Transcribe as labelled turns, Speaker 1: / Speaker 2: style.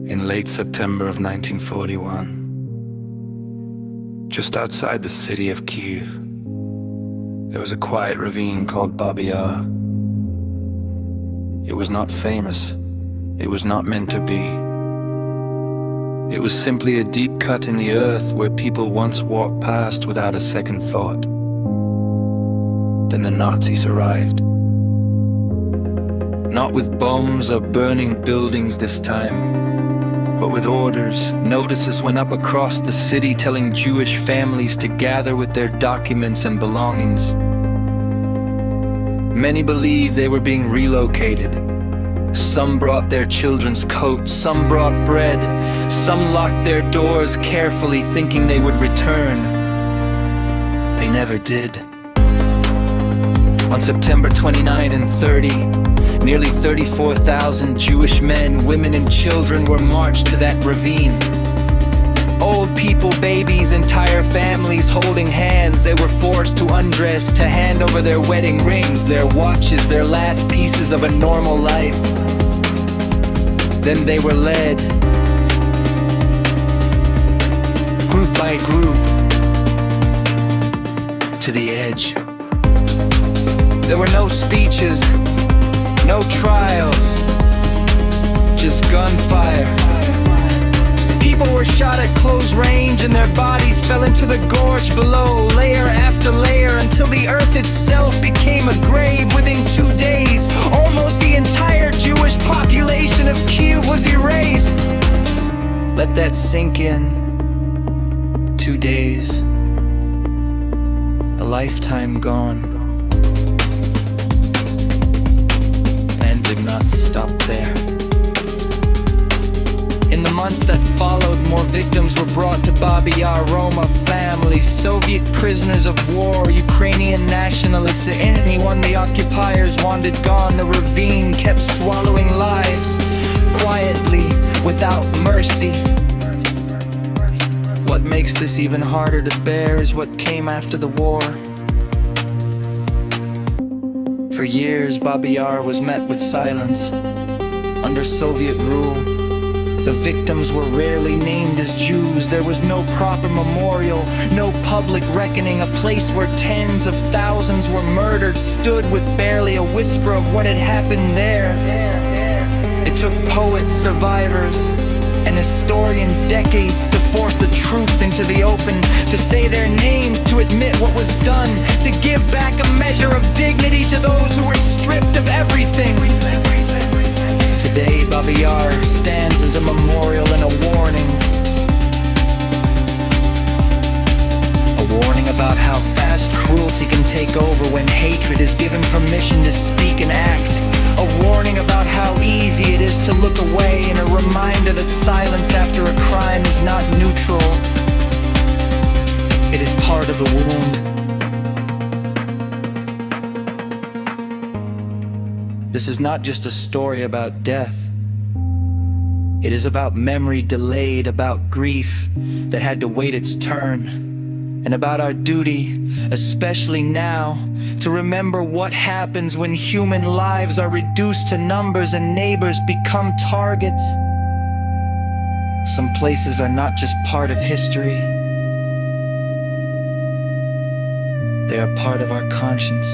Speaker 1: in late September of 1941, just outside the city of Kyiv, there was a quiet ravine called Babi Yar. It was not famous. It was not meant to be. It was simply a deep cut in the earth where people once walked past without a second thought. Then the Nazis arrived. Not with bombs or burning buildings this time, but with orders. Notices went up across the city telling Jewish families to gather with their documents and belongings. Many believed they were being relocated. Some brought their children's coats, some brought bread, some locked their doors carefully thinking they would return. They never did. On September 29 and 30, nearly 34,000 Jewish men, women and children were marched to that ravine. Old people, babies, entire families holding hands. They were forced to undress, to hand over their wedding rings, their watches, their last pieces of a normal life. Then they were led, group by group, to the edge. There were no speeches, no trials, just gunfire. People were shot at close range and their bodies fell into the gorge below, layer after layer, until the earth itself became a grave. Within 2 days, almost the entire Jewish population of Kyiv was erased. Let that sink in. 2 days. A lifetime gone. And did not stop there. In the months that followed, more victims were brought to Babi Yar. Roma families, Soviet prisoners of war, Ukrainian nationalists, anyone the occupiers wanted gone. The ravine kept swallowing lives, quietly, without mercy. What makes this even harder to bear is what came after the war. For years, Babi Yar was met with silence. Under Soviet rule, the victims were rarely named as Jews. There was no proper memorial, no public reckoning. A place where tens of thousands were murdered stood with barely a whisper of what had happened there. It took poets, survivors, and historians decades to force the truth into the open, to say their names, to admit what was done, to give back a measure of dignity to those who were stripped of everything. Today, Babi Yar stands as a memorial and a warning. A warning about how fast cruelty can take over when hatred is given permission to speak and act. A warning about how easy it is to look away, and a reminder that silence after a crime is not neutral. It is part of the wound. This is not just a story about death. It is about memory delayed, about grief that had to wait its turn, and about our duty, especially now, to remember what happens when human lives are reduced to numbers and neighbors become targets. Some places are not just part of history, they are part of our conscience.